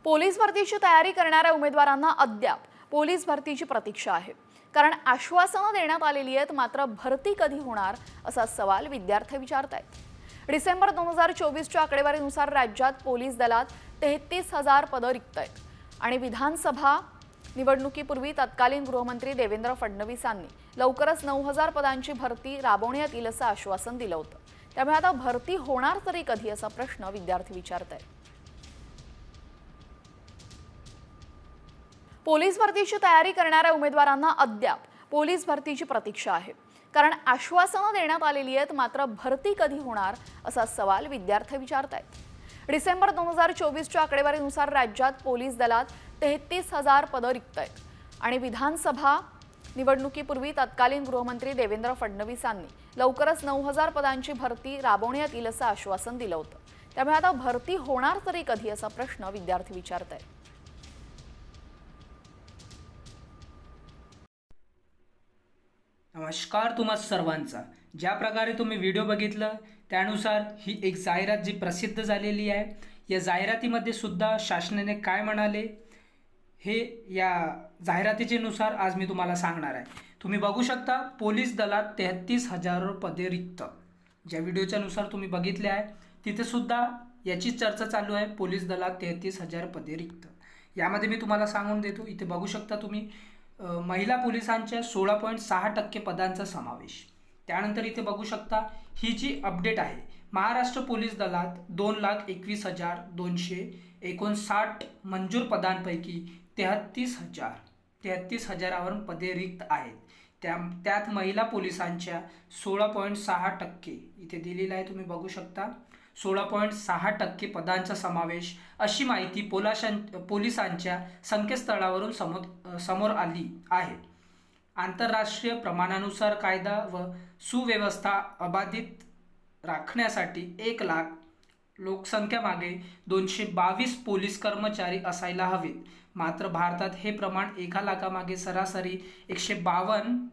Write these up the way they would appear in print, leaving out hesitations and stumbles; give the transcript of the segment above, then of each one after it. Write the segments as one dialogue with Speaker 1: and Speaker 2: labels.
Speaker 1: Police भरतीची तयारी करणाऱ्या उमेदवारांना अद्याप पोलीस भरतीची प्रतीक्षा आहे। कारण आश्वासनं देण्यात आलेली आहेत, मात्र भरती कधी होणार असा सवाल विद्यार्थी विचारतायत। डिसेंबर 2024च्या आकडेवारीनुसार राज्यात पोलीस दलात 33,000 पदं रिक्त आहेत आणि विधानसभा निवडणुकीपूर्वी तत्कालीन गृहमंत्री देवेंद्र फडणवीसांनी लवकरच 9,000 पदांची भरती राबवण्यात येईल असं आश्वासन दिलं होतं। त्यामुळे आता भरती होणार तरी कधी असा प्रश्न विद्यार्थी विचारतायत। पोलीस भरतीची तयारी करणाऱ्या उमेदवारांना अद्याप पोलीस भरतीची प्रतीक्षा आहे। कारण आश्वासनं देण्यात आलेली आहेत, मात्र भरती कधी होणार असा सवाल विद्यार्थी विचारतायत। डिसेंबर 2024च्या आकडेवारीनुसार राज्यात पोलीस दलात 33,000 पदं रिक्त आहेत आणि विधानसभा निवडणुकीपूर्वी तत्कालीन गृहमंत्री देवेंद्र फडणवीसांनी लवकरच 9,000 पदांची भरती राबवण्यात येईल असं आश्वासन दिलं होतं। त्यामुळे आता भरती होणार तरी कधी असा प्रश्न विद्यार्थी विचारतायत।
Speaker 2: नमस्कार तुम्हा सर्वांचा। ज्या प्रकारे तुम्ही व्हिडिओ बघितलं त्यानुसार ही एक जाहिरात जी प्रसिद्ध झालेली आहे, या जाहिरातीमध्ये सुद्धा शासनाने काय म्हणाले हे या जाहिरातीचे नुसार आज मी तुम्हाला सांगणार आहे। तुम्ही बघू शकता पोलीस दलात 33,000 पदे रिक्त। ज्या व्हिडिओच्या नुसार तुम्ही बघितले आहे तिथे सुद्धा याची चर्चा चालू आहे। पोलीस दलात 33,000 पदे रिक्त। यामध्ये मी तुम्हाला सांगून देतो, इथे बघू शकता तुम्ही महिला पोलिसांच्या 16.6% पदांचा समावेश। त्यानंतर इथे बघू शकता ही जी अपडेट आहे, महाराष्ट्र पोलीस दलात 2,21,259 मंजूर पदांपैकी 33,000 पदे रिक्त आहेत। त्यात महिला पोलिसांच्या 16.6% इथे दिलेला आहे, तुम्ही बघू शकता 16.6% पदांचा समावेश, अशी माहिती पोलिसांच्या संकेतस्थळावरून समोर आली आहे। आंतरराष्ट्रीय प्रमाणानुसार कायदा व सुव्यवस्था अबाधित राखण्यासाठी 1,00,000 लोकसंख्यामागे 222 पोलीस कर्मचारी असायला हवेत। मात्र भारतात हे प्रमाण 1,00,000 मागे सरासरी 152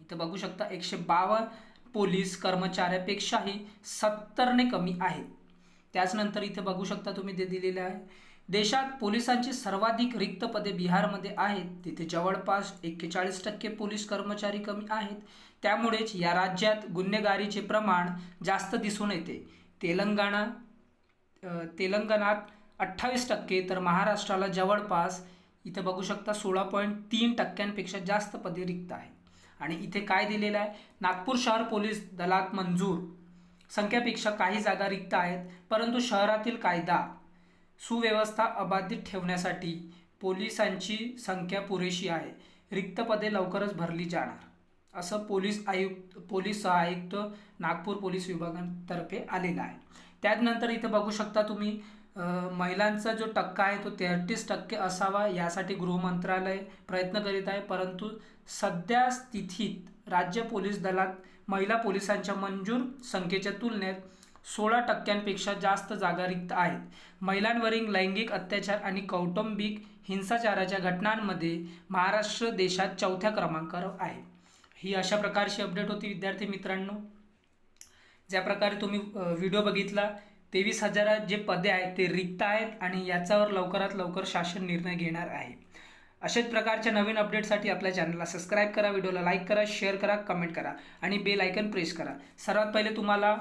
Speaker 2: इथे बघू शकता 152 पोलीस कर्मचाऱ्यापेक्षाही 70ने कमी आहेत। त्याचनंतर इथे बघू शकता तुम्ही ते दिलेले आहे, देशात पोलिसांची सर्वाधिक रिक्त पदे बिहारमध्ये आहेत। तिथे जवळपास 41% पोलीस कर्मचारी कमी आहेत। त्यामुळेच या राज्यात गुन्हेगारीचे प्रमाण जास्त दिसून येते। तेलंगणात 28% तर महाराष्ट्राला जवळपास इथे बघू शकता 16.3% जास्त पदे रिक्त आहेत। आणि इथे काय दिलेलं आहे, नागपूर शहर पोलीस दलात मंजूर संख्येपेक्षा काही जागा रिक्त आहेत, परंतु शहरातील कायदा सुव्यवस्था अबाधित ठेवण्यासाठी पोलिसांची संख्या पुरेशी आहे। रिक्त पदे लवकरच भरली जाणार असं पोलीस आयुक्त नागपूर पोलीस विभागातर्फे आलेला आहे। त्यानंतर इथे बघू शकता तुम्ही महिलांचा जो टक्का आहे तो 33% असावा, यासाठी गृहमंत्रालय प्रयत्न करीत आहे। परंतु सध्या स्थितीत राज्य पोलीस दलात महिला पोलिसांच्या मंजूर संख्येच्या तुलनेत 16%पेक्षा जास्त जागा रिक्त आहेत। महिलांवरील लैंगिक अत्याचार आणि कौटुंबिक हिंसाचाराच्या घटनांमध्ये महाराष्ट्र देशात 4थ्या क्रमांकावर आहे। ही अशा प्रकारची अपडेट होती विद्यार्थी मित्रांनो। ज्या प्रकारे तुम्ही व्हिडिओ बघितला, 23,000 जे पदे आहेत ते रिक्त आहेत आणि याच्यावर लवकरात लवकर शासन निर्णय घेणार आहे। अशाच प्रकारच्या नवीन अपडेटसाठी आपल्या चॅनलला सबस्क्राईब करा, व्हिडिओला लाईक करा, शेअर करा, कमेंट करा आणि बेल आयकन प्रेस करा। सर्वात पहिले तुम्हाला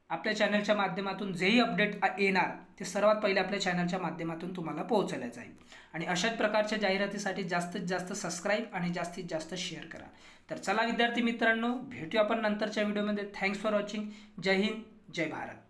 Speaker 2: आपल्या चॅनलच्या माध्यमातून जेही अपडेट येणार ते सर्वात पहिले आपल्या चॅनलच्या माध्यमातून तुम्हाला पोहोचवल्या जाईल। आणि अशाच प्रकारच्या जाहिरातीसाठी जास्तीत जास्त सबस्क्राईब आणि जास्तीत जास्त शेअर करा। तर चला विद्यार्थी मित्रांनो, भेटूया आपण नंतरच्या व्हिडिओमध्ये। Thanks for watching. जय हिंद, जय भारत।